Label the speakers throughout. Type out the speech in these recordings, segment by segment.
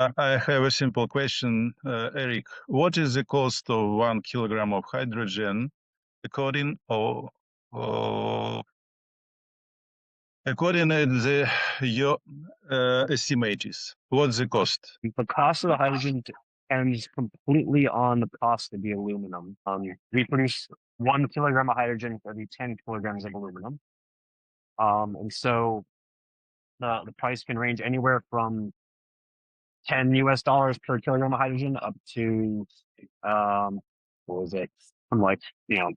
Speaker 1: I have a simple question, Eric. What is the cost of 1 kilogram of hydrogen according or according to your estimates? What's the cost?
Speaker 2: The cost of the hydrogen depends completely on the cost of the aluminum. We produce 1 kilogram of hydrogen for every 10 kilograms of aluminum. And so the price can range anywhere from $10 per kilogram of hydrogen up to what was it? From like, $100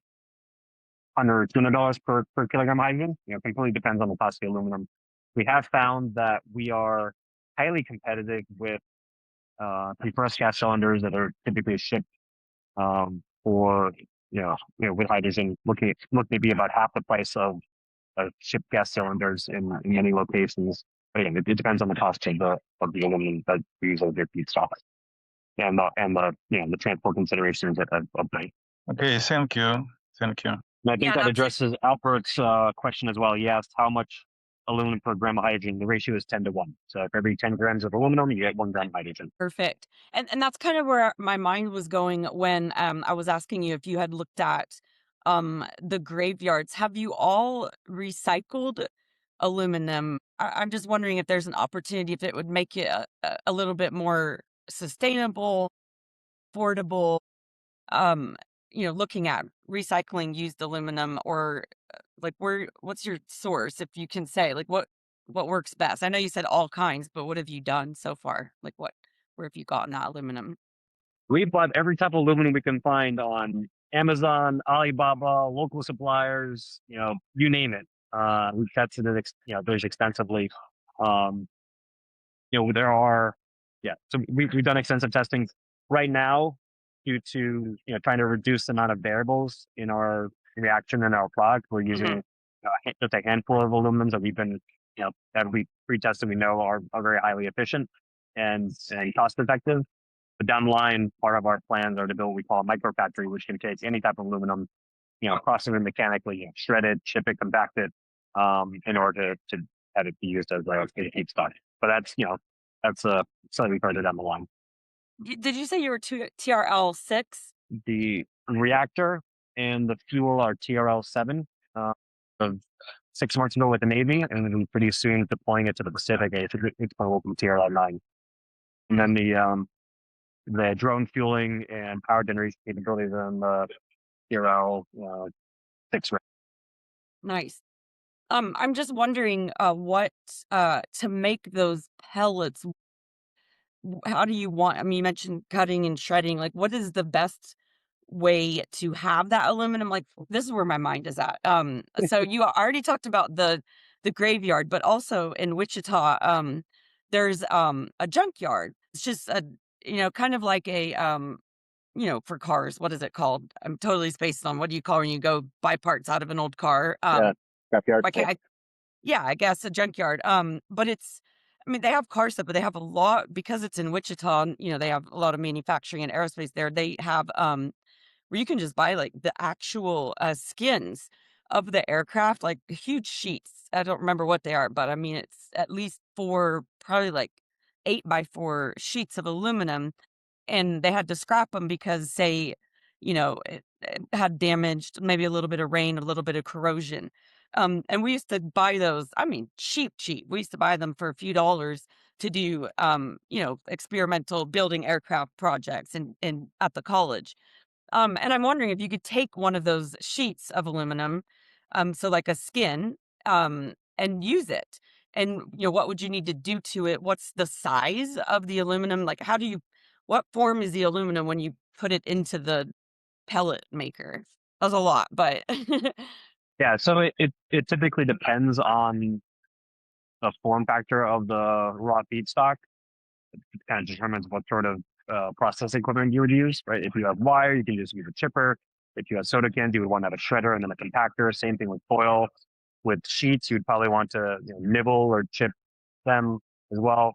Speaker 2: per kilogram of hydrogen. Completely depends on the cost of the aluminum. We have found that we are highly competitive with compressed gas cylinders that are typically shipped for with hydrogen looking to be about half the price of shipped gas cylinders in many locations. But again, it depends on the cost of the aluminum that we use as their feedstock and the transport considerations of the.
Speaker 1: Okay, thank you. Thank you.
Speaker 2: And I think
Speaker 3: Yeah,
Speaker 2: that
Speaker 3: that's
Speaker 2: addresses Albert's question as well. He asked how much aluminum per gram of hydrogen. The ratio is 10 to 1. So for every 10 grams of aluminum, you get 1 gram of hydrogen.
Speaker 3: perfect. And that's kind of where my mind was going when I was asking you if you had looked at the graveyards. Have you all recycled aluminum? I'm just wondering if there's an opportunity, if it would make it a little bit more sustainable, affordable, um, looking at recycling used aluminum, or like what's your source, if you can say, like what works best? I know you said all kinds, but what have you done so far? Like where have you gotten that aluminum?
Speaker 2: We bought every type of aluminum we can find on Amazon, Alibaba, local suppliers, you name it. We've tested it, very extensively. Um, there are, yeah, so we've done extensive testing right now due to, trying to reduce the amount of variables in our reaction and our product. We're
Speaker 3: Hmm.
Speaker 2: using just a handful of aluminums that that we pre-tested, we know are very highly efficient and cost effective. But down the line, part of our plans are to build what we call a microfactory, which can take any type of aluminum, process it mechanically, shred it, ship it, compact it, in order to have it be used as a feedstock. But that's slightly further down the line.
Speaker 3: Did you say you were TRL 6?
Speaker 2: The reactor and the fuel are TRL 7 of 6 months ago with the Navy, and then pretty soon deploying it to the Pacific. It's going to open TRL 9, and then the drone fueling and power generation capabilities in the TRL 6.
Speaker 3: Nice. I'm just wondering, what to make those pellets. How do you want? I mean, you mentioned cutting and shredding. Like, what is the best way to have that aluminum? Like, this is where my mind is at. So you already talked about the graveyard, but also in Wichita, there's a junkyard. It's just a kind of like a for cars. What is it called? I'm totally spaced on what do you call when you go buy parts out of an old car?
Speaker 2: Yeah, scrapyard.
Speaker 3: Why can't I Yeah, I guess a junkyard. But I mean, they have car stuff, but they have a lot because it's in Wichita. And, they have a lot of manufacturing and aerospace there. They have where you can just buy like the actual skins of the aircraft, like huge sheets. I don't remember what they are, but I mean, it's at least four, probably like 8x4 sheets of aluminum, and they had to scrap them because, say, it had damaged, maybe a little bit of rain, a little bit of corrosion. And we used to buy those, I mean, cheap, cheap. We used to buy them for a few dollars to do, experimental building aircraft projects in at the college. And I'm wondering if you could take one of those sheets of aluminum, so like a skin, and use it. And what would you need to do to it? What's the size of the aluminum? Like, what form is the aluminum when you put it into the pellet maker? That was a lot, but
Speaker 2: Yeah, so it typically depends on the form factor of the raw feedstock. It kind of determines what sort of processing equipment you would use, right? If you have wire, you can just use a chipper. If you have soda cans, you would want to have a shredder and then a compactor. Same thing with foil. With sheets, you'd probably want to nibble or chip them as well.